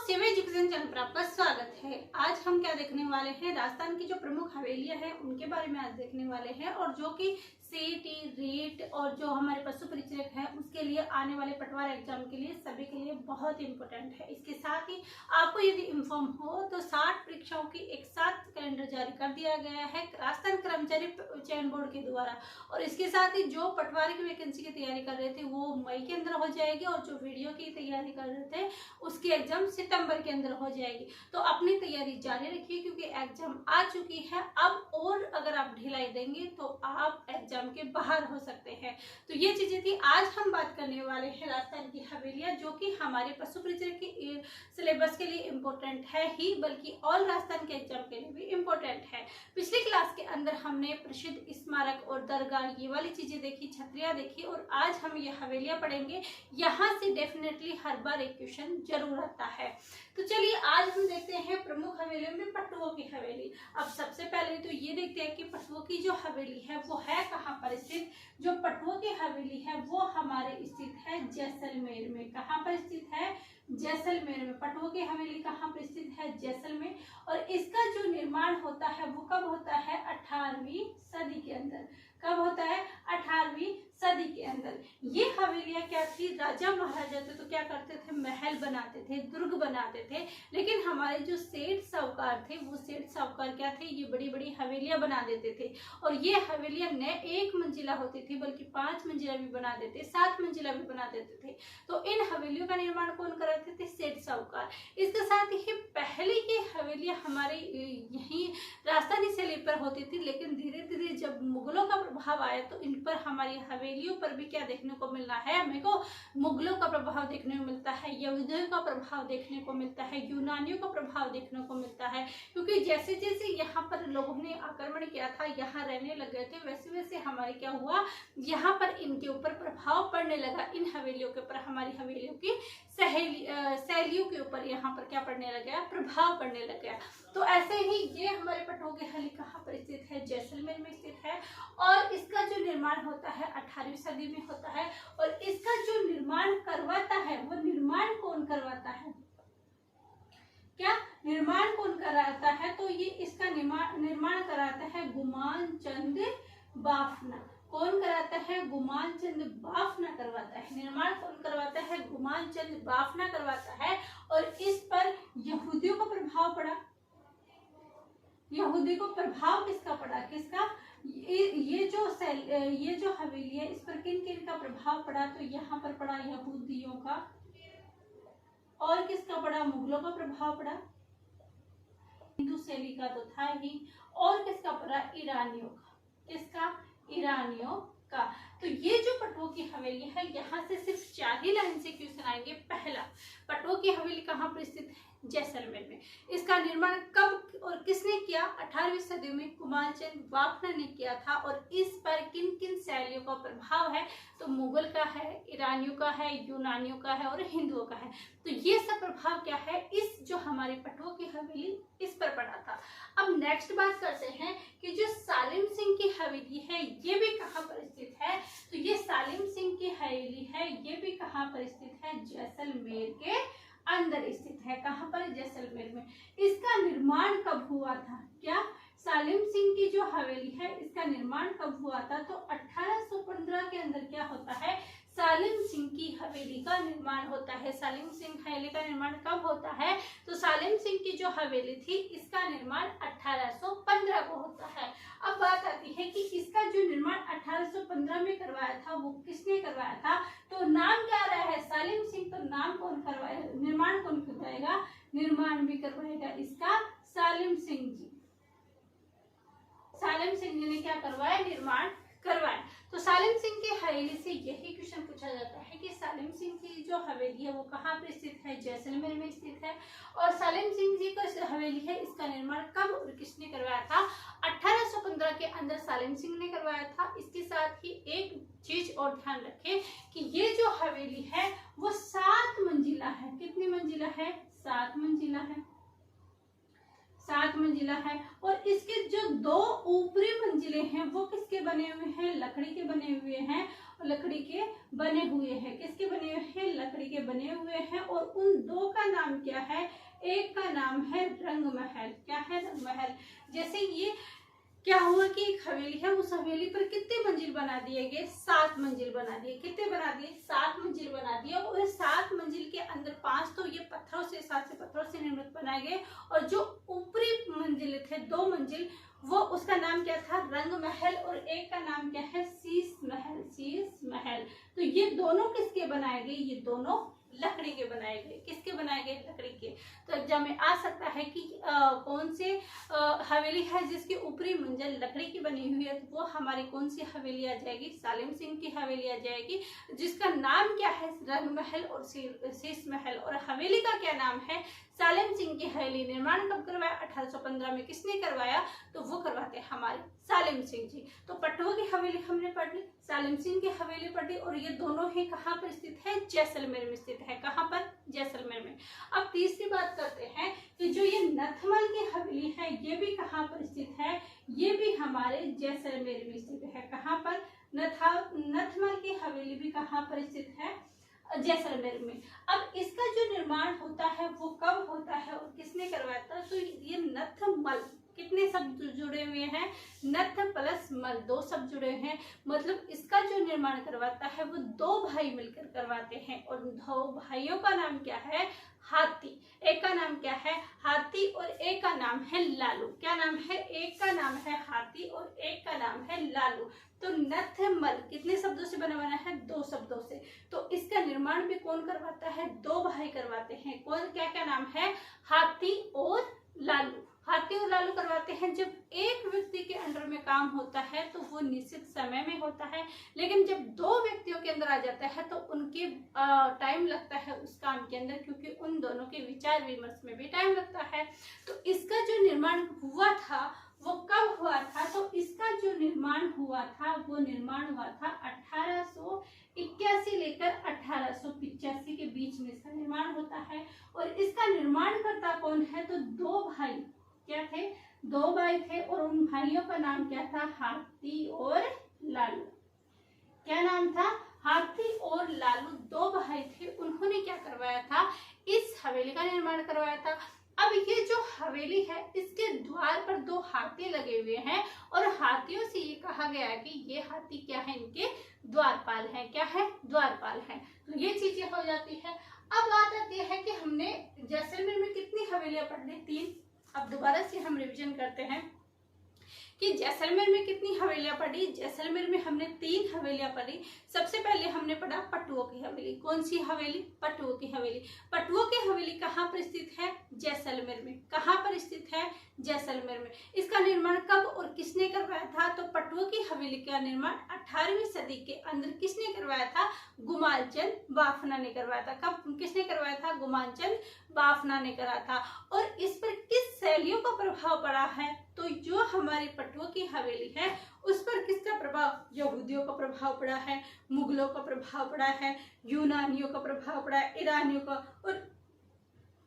Shiv education channel पर आपका स्वागत है। आज हम क्या देखने वाले हैं, राजस्थान की जो प्रमुख हवेलियां हैं उनके बारे में आज देखने वाले हैं, और जो कि सीईटी, रीट और जो हमारे पशु परिचयक है उसके लिए आने वाले पटवार एग्जाम के लिए सभी के लिए बहुत इंपॉर्टेंट है। इसके साथ ही आपको यदि इन्फॉर्म हो तो 60 परीक्षाओं की एक साथ कैलेंडर जारी कर दिया गया है राजस्थान कर्मचारी चयन बोर्ड के द्वारा, और इसके साथ ही जो पटवारी की वैकेंसी की तैयारी कर रहे थे वो मई के अंदर हो जाएगी, और जो वीडियो की तैयारी कर रहे थे उसकी एग्जाम सितंबर के अंदर हो जाएगी। तो अपनी तैयारी जारी रखिए क्योंकि एग्जाम आ चुकी है अब, और अगर आप ढिलाई देंगे तो आप एग्जाम के बाहर हो सकते हैं। तो ये चीजें थी। आज हम बात करने वाले हैं राजस्थान की हवेलियां, जो कि हमारे पशु परिचय के सिलेबस के लिए इम्पोर्टेंट है ही, बल्कि ऑल राजस्थान के एग्जाम के लिए भी इम्पोर्टेंट है। पिछली क्लास के अंदर हमने प्रसिद्ध स्मारक और दरगाह ये वाली चीजें देखी, छतरियां देखी, और आज हम ये हवेलियां पढ़ेंगे। यहाँ से डेफिनेटली हर बार एक क्वेश्चन जरूर आता है। तो चलिए आज हम देखते हैं प्रमुख हवेलियों में पटुओं की हवेली। अब सबसे पहले तो ये देखते हैं कि पटुओं की जो हवेली है वो है कहाँ पर स्थित। जो पटुओं की हवेली है वो हमारे स्थित है जैसलमेर में। कहाँ पर स्थित है? जैसलमेर में। पटुओं की हवेली कहाँ पर स्थित है? जैसलमेर। और इसका जो निर्माण होता है वो कब होता है? 18वीं सदी के अंदर। कब होता है? 18वीं सदी के अंदर। ये हवेलियां क्या थी, राजा महाराजा थे तो क्या करते थे, महल बनाते थे, दुर्ग बनाते थे। लेकिन हमारे जो सेठ साहूकार थे वो सेठ साहूकार क्या थे, ये बड़ी बड़ी हवेलियां बना देते थे। और ये हवेलियां न एक मंजिला होती थी बल्कि 5 मंजिला भी बना देते, 7 मंजिला भी बना देते थे। तो इन हवेलियों का निर्माण कौन कराते थे? सेठ साहूकार। इसके साथ ही पहले ये हवेलियां हमारे यही राजधानी शैली पर होती थी, लेकिन धीरे धीरे जब मुगलों का प्रभाव आया तो इन पर हमारी हवेलियों पर भी क्या देखने को मिलना है, हमें को मुगलों का प्रभाव देखने को मिलता है, यहूदियों का प्रभाव देखने को मिलता है, यूनानियों का प्रभाव देखने को मिलता है। क्योंकि जैसे जैसे यहाँ पर लोगों ने आक्रमण किया था, यहाँ रहने लग गए थे, वैसे वैसे हमारे क्या हुआ, यहाँ पर इनके ऊपर प्रभाव पड़ने लगा। इन हवेलियों के ऊपर, हमारी हवेलियों की शैलियों के ऊपर यहाँ पर क्या पड़ने लग गया, प्रभाव पड़ने लग गया। तो ऐसे ही ये हमारे पटुओं की हवेली कहाँ पर स्थित है? जैसलमेर में स्थित है। और इसका जो निर्माण होता है 18वीं सदी में होता है। और इसका जो निर्माण करवाता है वो निर्माण कौन करवाता है? क्या निर्माण कौन कराता है? तो ये इसका निर्माण कराता है गुमान चंद बाफना। कौन कराता है? गुमान चंद बाफना करवाता है। निर्माण कौन करवाता है? गुमान चंद बाफना करवाता है। और इस पर यहूदियों का प्रभाव पड़ा। यहूदी को प्रभाव किसका पड़ा? किसका? ये जो हवेली है इस पर किन किन का प्रभाव पड़ा? तो यहाँ पर पड़ा यहूदियों का, और किसका पड़ा? मुगलों का प्रभाव पड़ा। हिंदू शैली का तो था ही, और किसका पड़ा? ईरानियों का। किसका? ईरानियों का। तो ये जो पटुओं की हवेली है यहाँ से सिर्फ 4 ही लाइन से क्वेश्चन आएंगे। पहला, पटुओं की हवेली कहाँ पर स्थित है? जैसलमेर में। इसका निर्माण कब और किसने किया? 18वीं सदी में कुमारचंद बाफना ने किया था। और इस पर किन किन शैलियों का प्रभाव है? तो मुगल का है, ईरानियों का है, यूनानियों का है और हिंदुओं का है। तो ये सब प्रभाव क्या है, इस जो हमारी पटुओं की हवेली इस पर पड़ा था। अब नेक्स्ट बात करते हैं कि जो सालिम सिंह की हवेली है ये भी कहाँ पर स्थित है? तो ये सालिम सिंह की हवेली है, ये भी कहाँ पर स्थित है? जैसलमेर के अंदर स्थित है। कहाँ पर? जैसलमेर में। इसका निर्माण कब हुआ था? क्या? सालिम सिंह की जो हवेली है इसका निर्माण कब हुआ था? तो 1815 के अंदर क्या होता है, सालिम सिंह की हवेली का निर्माण होता है। सालिम सिंह हवेली का निर्माण कब होता है? तो सालिम सिंह की जो हवेली थी इसका निर्माण 1815 को होता है। अब बात आती है कि इसका जो निर्माण 1815 में करवाया था वो किसने करवाया था? तो नाम क्या रहा है? सालिम सिंह। तो नाम कौन करवाया, निर्माण कौन करवाएगा? निर्माण भी करवाएगा इसका सालिम सिंह जी। सालिम सिंह जी ने क्या करवाया? निर्माण करवाया। तो सालिम सिंह की हवेली से यही क्वेश्चन पूछा जाता है कि सालिम सिंह की जो हवेली है वो कहाँ पर स्थित है? जैसलमेर में स्थित है। और सालिम सिंह जी का हवेली है इसका निर्माण कब और किसने करवाया था? 1815 के अंदर सालिम सिंह ने करवाया था। इसके साथ ही एक चीज और ध्यान रखें कि ये जो हवेली है वो 7 मंजिला है। कितनी मंजिला है? 7 मंजिला है। 7 मंजिला है। और इसके जो 2 ऊपरी मंजिले हैं वो किसके बने हुए हैं? लकड़ी के बने हुए हैं। लकड़ी के बने हुए हैं। किसके बने हुए हैं? लकड़ी के बने हुए हैं। और उन दो का नाम क्या है? एक का नाम है रंग महल। क्या है? रंग महल। जैसे ये क्या हुआ कि एक हवेली है, उस हवेली पर कितने मंजिल बना दिए गए? 7 मंजिल बना दिए। कितने बना दिए? 7 मंजिल बना दिए। और 7 मंजिल के अंदर 5 तो ये पत्थरों से, 7 से पत्थरों से निर्मित बनाए गए, और जो ऊपरी मंजिल थे 2 मंजिल, वो उसका नाम क्या था? रंग महल। और एक का नाम क्या है? शीश महल। शीश महल। तो ये दोनों किसके बनाए गए? ये दोनों लकड़ी के बनाए गए। किसके बनाए गए? लकड़ी के। तो एग्जाम में आ सकता है कि कौन से हवेली है जिसकी ऊपरी मंजिल लकड़ी की बनी हुई है, तो वो हमारी कौन सी हवेली आ जाएगी? सालिम सिंह की हवेली आ जाएगी, जिसका नाम क्या है? रंग महल और शीश महल। और हवेली का क्या नाम है? सालिम सिंह की हवेली। निर्माण कब करवाया? 1815 में। किसने करवाया? तो वो करवाते हैं हमारे सालिम सिंह जी। तो पटवा की हवेली हमने पढ़ ली, सालिम सिंह की हवेली पढ़ ली, और ये दोनों ही कहाँ पर स्थित है? जैसलमेर में स्थित है। कहाँ पर? जैसलमेर में। अब तीसरी बात करते हैं कि जो ये नथमल की हवेली है, ये भी कहाँ पर स्थित है? ये भी हमारे जैसलमेर में स्थित है। कहाँ पर? नथमल की हवेली भी कहाँ पर स्थित है? जैसलमेर में। अब इसका जो निर्माण होता है वो कब होता है और किसने करवाया था? तो ये नथमल, कितने शब्द जुड़े हुए हैं? नथ प्लस मल, 2 शब्द जुड़े हैं। मतलब इसका जो निर्माण करवाता है वो 2 भाई मिलकर करवाते हैं। और 2 भाइयों का नाम क्या है? हाथी। एक का नाम क्या है? हाथी। और एक का नाम है लालू। क्या नाम है? एक का नाम है हाथी और एक का नाम है लालू। तो नथमल कितने शब्दों से बना है? 2 शब्दों से। तो इसका निर्माण भी कौन करवाता है? 2 भाई करवाते हैं। कौन? क्या क्या नाम है? हाथी और लालू। हाथी और लालू करवाते हैं। जब एक व्यक्ति के अंडर में काम होता है तो वो निश्चित समय में होता है, लेकिन जब 2 व्यक्तियों के अंदर आ जाता है तो उनके टाइम लगता है उस काम के अंदर, क्योंकि उन दोनों के विचार विमर्श में भी टाइम लगता है। तो इसका जो निर्माण हुआ था वो कब हुआ था? तो इसका जो निर्माण हुआ था वो निर्माण हुआ था 1881 लेकर 1885 के बीच में इसका निर्माण होता है। और इसका निर्माण करता कौन है? तो 2 भाई क्या थे? 2 भाई थे, और उन भाइयों का नाम क्या था? हाथी और लालू। क्या नाम था? हाथी और लालू 2 भाई थे। उन्होंने क्या करवाया था? इस हवेली का निर्माण करवाया था। अब ये जो हवेली है इसके द्वार पर 2 हाथी लगे हुए हैं, और हाथियों से ये कहा गया है कि ये हाथी क्या है? इनके द्वारपाल हैं। क्या है? द्वारपाल हैं। तो ये चीजें हो जाती है। अब बात आती है कि हमने जैसलमेर में कितनी हवेलियां पढ़ ली? 3। अब दोबारा से हम रिवीजन करते हैं कि जैसलमेर में कितनी हवेलियां पढ़ी? जैसलमेर में हमने 3 हवेलियां पढ़ी। सबसे पहले हमने पढ़ा पटुओं की हवेली। कौन सी हवेली? पटुओं की हवेली। पटुओं की हवेली कहाँ पर स्थित है? जैसलमेर में। कहाँ पर स्थित है? जैसलमेर में। इसका निर्माण कब और किसने करवाया था? तो पटुओं की हवेली का निर्माण 18वीं सदी के अंदर किसने करवाया था? गुमालचंद बाफना ने करवाया था। कब? किसने करवाया था? गुमालचंद बाफना ने करा था। और इस पर किस शैलियों का प्रभाव पड़ा है? तो जो हमारी पटुओं की हवेली है उस पर किसका प्रभाव? यहूदियों का प्रभाव पड़ा है, मुगलों का प्रभाव पड़ा है, यूनानियों का प्रभाव पड़ा है, ईरानियों का और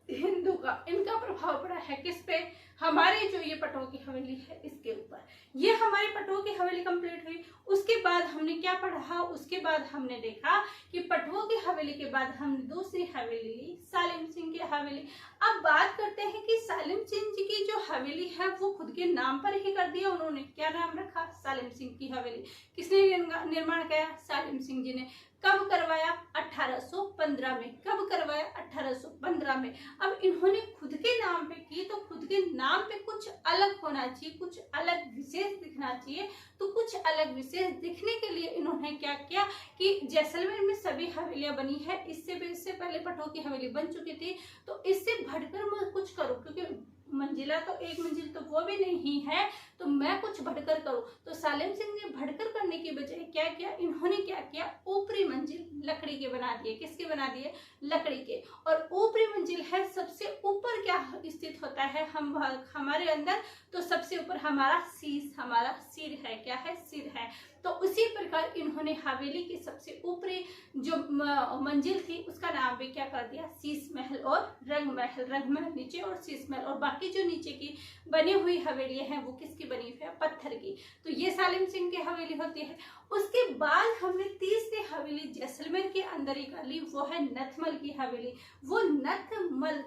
हिंदू का, इनका प्रभाव पड़ा है। किस पे? हमारे जो ये पटुओं की हवेली है इसके ऊपर। ये हमारी पटुओं की हवेली कंप्लीट हुई। उसके बाद हमने क्या पढ़ा? उसके बाद हमने देखा कि पटुओं की हवेली के बाद हमने दूसरी हवेली ली, सालिम सिंह की हवेली। अब बात करते हैं कि सालिम सिंह जी की जो हवेली है वो खुद के नाम पर ही कर दिया उन्होंने। क्या नाम रखा? सालिम सिंह की हवेली। किसने निर्माण किया? सालिम सिंह जी ने। कब करवाया? 1815 में। कब करवाया? 1815 में। अब इन्होंने खुद के नाम पे की तो खुद के नाम पे कुछ अलग होना चाहिए, कुछ अलग विशेष दिखना चाहिए। तो कुछ अलग विशेष दिखने के लिए इन्होंने क्या किया कि जैसलमेर में सभी हवेलियां बनी है, इससे पहले पटुओं की हवेली बन चुकी थी, तो इससे बढ़कर मैं कुछ करूं, क्योंकि मंजिला तो 1 मंजिल तो वो भी नहीं है, तो मैं कुछ बढ़कर करूं। तो सालिम सिंह ने बढ़कर करने की बजाय क्या किया? इन्होंने क्या किया? ऊपरी मंजिल लकड़ी के बना दिए। किसके बना दिए? लकड़ी के। और ऊपरी मंजिल है, सबसे ऊपर ऊपर क्या स्थित होता है हमारे अंदर, तो सबसे ऊपर हमारा शीश, हमारा सिर है। क्या है? सिर है। तो उसी प्रकार इन्होंने हवेली की सबसे ऊपरी जो मंजिल थी उसका नाम भी क्या कर दिया? शीश महल और रंग महल। रंग महल नीचे और शीश महल, और बाकी जो नीचे की बनी हुई हवेलियां हैं वो किसकी बनी हुई है? पत्थर की। तो ये सालिम सिंह की हवेली होती है। उसके बाद हमने तीसरी हवेली जैसलमेर के अंदर ही कर ली, वो है नथमल की हवेली। वो नथमल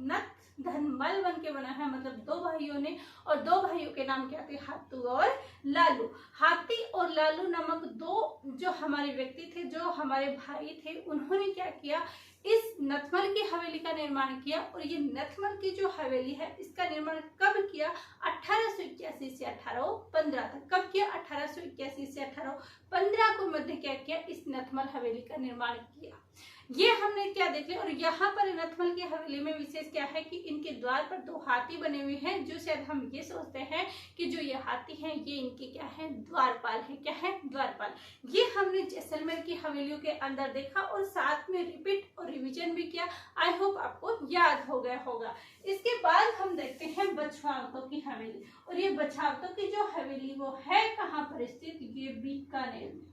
नथ धनमल बन के बना है, मतलब दो भाइयों ने, और दो भाइयों के नाम क्या थे? हाथू और लालू। हाथी और लालू नामक दो जो हमारे व्यक्ति थे, जो हमारे भाई थे, उन्होंने क्या किया? इस नथमल की हवेली का निर्माण किया। और ये नथमल की जो हवेली है इसका निर्माण कब किया? 1881 से 1815 तक। कब किया? 1881 से 1815 को मध्य क्या किया? इस नथमल हवेली का निर्माण किया। ये हमने क्या देख लिया। और यहाँ पर नथमल की हवेली में विशेष क्या है कि इनके द्वार पर दो हाथी बने हुए हैं, जो शायद हम ये सोचते हैं कि जो ये हाथी हैं ये इनके क्या है? द्वारपाल है। क्या है? द्वारपाल। ये हमने जैसलमेर की हवेलियों के अंदर देखा और साथ में रिपीट और रिवीजन भी किया। आई होप आपको याद हो गया होगा। इसके बाद हम देखते हैं बछवावतों की हवेली। और ये बछवावतों की जो हवेली वो है कहाँ पर स्थित? ये बीकानेर में।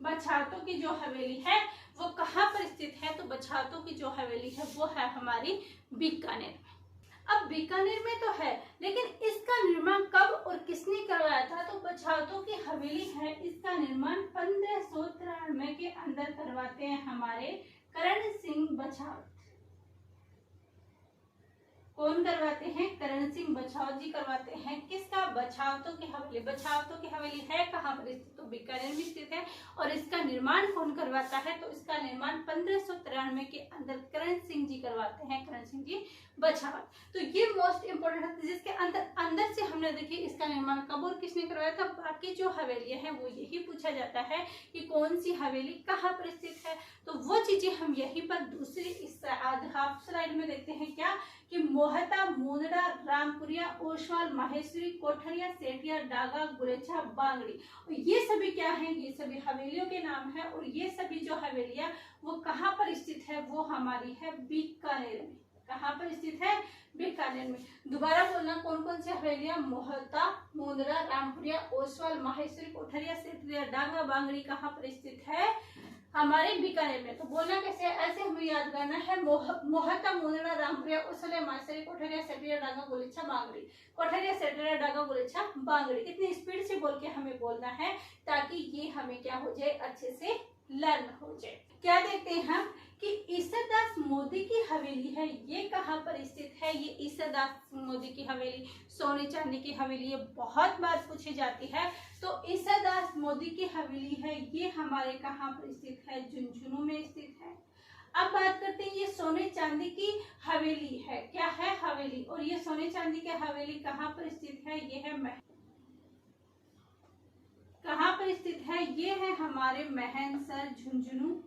बछवावतों की जो हवेली है वो कहाँ पर स्थित है? तो बछवावतों की जो हवेली है वो है हमारी बीकानेर में। अब बीकानेर में तो है, लेकिन इसका निर्माण कब और किसने करवाया था? तो बछवावतों की हवेली है, इसका निर्माण 1593 के अंदर करवाते हैं हमारे करण सिंह बछवावत। कौन करवाते हैं? करण सिंह बछवावत जी करवाते हैं। किसका? बछवावतों की हवेली। बछवावतों की हवेली है कहाँ पर स्थित? तो बीकानेर में स्थित है। और इसका निर्माण कौन करवाता है? तो इसका निर्माण 1593 के अंदर करण सिंह जी करवाते हैं। करण सिंह जी बछवावत। तो ये मोस्ट इंपोर्टेंट है, जिसके अंदर से हमने देखिए इसका निर्माण कब और किसने करवाया था। बाकी जो हवेलियां हैं वो यही पूछा जाता है कि कौन सी हवेली कहाँ पर स्थित है। तो वो चीजें हम यहीं पर दूसरी इस हाफ स्लाइड में देखते हैं। क्या कि मोहता, मुंदड़ा, रामपुरिया, ओसवाल, माहेश्वरी, कोठरिया, सेठिया, डागा, गुलेछा, बांगड़ी, और ये सभी क्या हैं? ये सभी हवेलियों के नाम है। और ये सभी जो हवेलियां वो कहाँ पर स्थित है? वो हमारी है बीकानेर में। कहाँ पर स्थित है? बीकानेर में। दोबारा बोलना, कौन कौन सी हवेलियां? मोहता, मुंदड़ा, रामपुरिया, ओसवाल, माहेश्वरी, कोठरिया, सेठिया, डांगा, बांगड़ी कहाँ पर स्थित है? हमारे बीकानेर में। तो बोलना कैसे? ऐसे हमें याद करना है। मोहता, मुंदड़ा, रामपुरिया, ओसवाल, माहेश्वरी, कोठरिया, सेठिया, डांगा, गुलेछा, बांगड़ी। कोठरिया, सेठिया, डांगा, गुलेछा, बांगड़ी। इतनी स्पीड से बोल के हमें बोलना है ताकि ये हमें क्या हो जाए? अच्छे से लर्न हो जाए। क्या देखते हैं हम कि ईश्वरदास मोदी की हवेली है, ये कहाँ पर स्थित है? ये ईश्वरदास मोदी की हवेली, सोने चांदी की हवेली, ये बहुत बार पूछी जाती है। तो ईश्वरदास मोदी की हवेली है, ये हमारे कहाँ पर स्थित है? झुंझुनू में स्थित है। अब बात करते हैं, ये सोने चांदी की हवेली है। क्या है? हवेली। और ये सोने चांदी की हवेली कहाँ पर स्थित है? ये है कहाँ पर स्थित है? ये है हमारे महनसर झुंझुनू।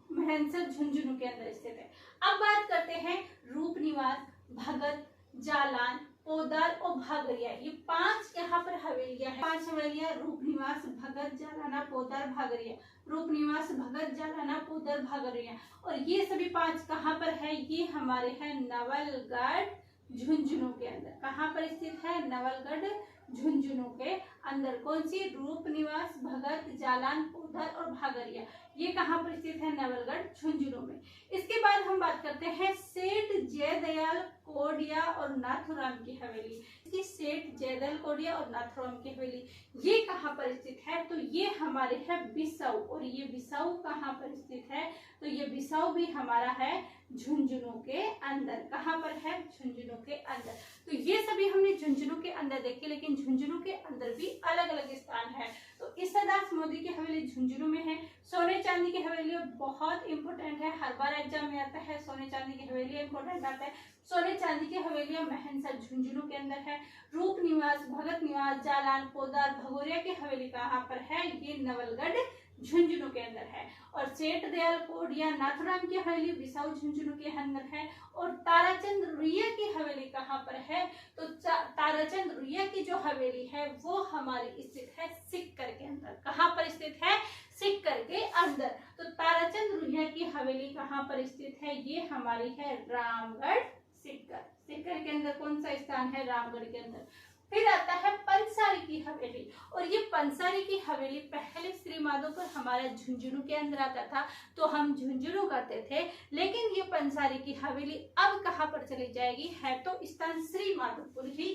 महनसर झुंझुनू के अंदर स्थित है। अब बात करते हैं रूपनिवास, भगत, जालान, पोदार और भागरिया। ये पांच यहाँ पर हवेलियां हैं। पांच हवेलियां: रूपनिवास, भगत, जालाना, पोदार, भागरिया। रूपनिवास, भगत, जालाना, पोदार, भागरिया। और ये सभी पांच कहाँ पर है? ये हमारे है नवलगढ़ झुंझुनू के अंदर। कहाँ पर स्थित है? नवलगढ़ झुंझुनू के अंदर। कौन सी? रूपनिवास, भगत, जालान, पोदार और भागरिया। ये कहाँ पर स्थित है? नवलगढ़ झुंझुनू में। इसके बाद हम बात करते हैं सेठ जयदयाल कोडिया और नाथुराम की हवेली। इसकी सेठ जयदयाल कोडिया और नाथुराम की हवेली ये कहाँ पर स्थित है? तो ये हमारे है बिसाऊ। और ये बिसाऊ कहाँ पर स्थित है? तो ये बिसाऊ भी हमारा है झुंझुनू के अंदर। कहाँ पर है? झुंझुनू के अंदर। तो ये सभी हमने झुंझुनू के अंदर देखे, लेकिन झुंझुनू के अंदर भी अलग अलग स्थान है। तो ईश्वरदास मोदी की हवेली झुंझुनू में है। सोने चांदी की हवेली बहुत इंपोर्टेंट है, हर बार एग्जाम में आता है। सोने चांदी की हवेली इंपोर्टेंट आता है। सोने चांदी की हवेलियां महनसर झुंझुनू के अंदर है। रूप निवास, भगत निवास, जालान, पोदार, भगोरिया की हवेली कहाँ पर है? ये नवलगढ़ झुंझुनू के अंदर है। और सेठ दयाल कोडिया नाथुराम की हवेली बिसाऊ झुंझुनू के अंदर है। और ताराचंद रुइया की हवेली कहाँ पर है? तो ताराचंद रुइया की जो हवेली है वो हमारी स्थित है सिक्कर के अंदर। कहाँ पर स्थित है? सिक्कर के अंदर। तो ताराचंद रुइया की हवेली कहाँ पर स्थित है? ये हमारी है रामगढ़ सीकर। सीकर के अंदर कौन सा स्थान है? रामगढ़ के अंदर। फिर आता है पंसारी की हवेली, और ये पंसारी की हवेली पहले श्री माधोपुर हमारा झुंझुनू के अंदर आता था, तो हम झुंझुनू करते थे, लेकिन ये पंसारी की हवेली अब कहाँ पर चली जाएगी? है तो स्थान श्री माधोपुर ही,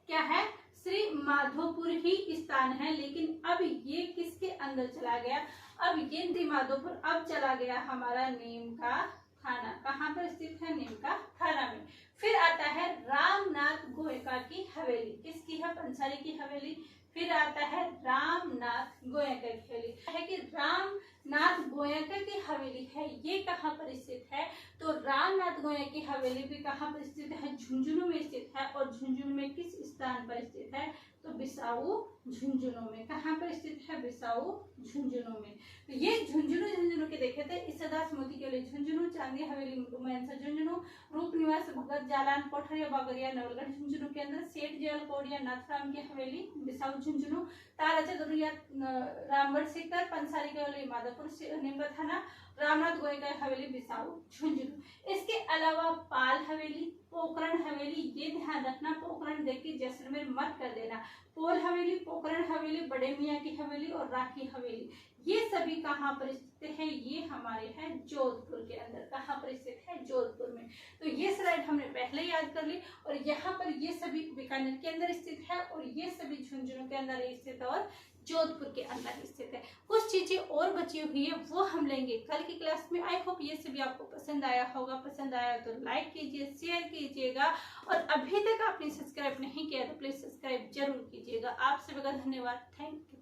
क्या है? श्री माधोपुर ही स्थान है, लेकिन अब ये किसके अंदर चला गया? अब ये श्री माधोपुर अब चला गया हमारा नीम का थाना। कहाँ पर स्थित है? नीम का थाना में। फिर आता है रामनाथ गोयका की हवेली। किसकी है? पंसारी की हवेली। फिर आता है रामनाथ गोयका की हवेली, है कि रामनाथ गोयका की हवेली है, ये कहाँ पर स्थित है? तो रामनाथ गोयका की हवेली भी कहाँ पर स्थित है? झुंझुनू में स्थित है। और झुंझुनू में किस स्थान पर स्थित है? तो बिसाऊ झुंझुनू में। कहाँ पर स्थित है? बिसाऊ झुंझुनू में। तो ये झुंझुनू के देखे थे, ईसादास मोती के लिए झुंझुनू, चांदी हवेली झुंझुनू, रूप निवास भगत जालान कोठरिया बागरिया नवलगढ़ झुंझुनू के अंदर, सेठ जयल कोडिया नाथराम की हवेली बिसाऊ झुंझुनू, ताराचा दुरिया रामगढ़ सीकर, पंसारी की हवेली माधोपुर नीम थाना, रामनाथ गोयका हवेली बिसाऊ झुंझुनू। इसके अलावा पाल हवेली, पोखरण हवेली, ये ध्यान रखना, पोखरण देख के जैसलमेर मत कर देना। पोल हवेली, पोखरण हवेली, बड़े मियाँ की हवेली और राखी हवेली, ये सभी कहाँ पर स्थित है? ये हमारे है जोधपुर के अंदर। कहाँ पर स्थित है? जोधपुर में। तो ये स्लाइड हमने पहले याद कर ली, और यहाँ पर ये सभी बीकानेर के अंदर स्थित है, और ये सभी झुंझुनू के अंदर स्थित और जोधपुर के अंदर स्थित है। कुछ चीजें और बची हुई है, वो हम लेंगे कल की क्लास में। आई होप ये सभी आपको पसंद आया होगा। पसंद आया तो लाइक कीजिए, शेयर कीजिएगा, और अभी तक आपने सब्सक्राइब नहीं किया तो प्लीज सब्सक्राइब जरूर कीजिएगा। आप सभी का धन्यवाद। Thank you.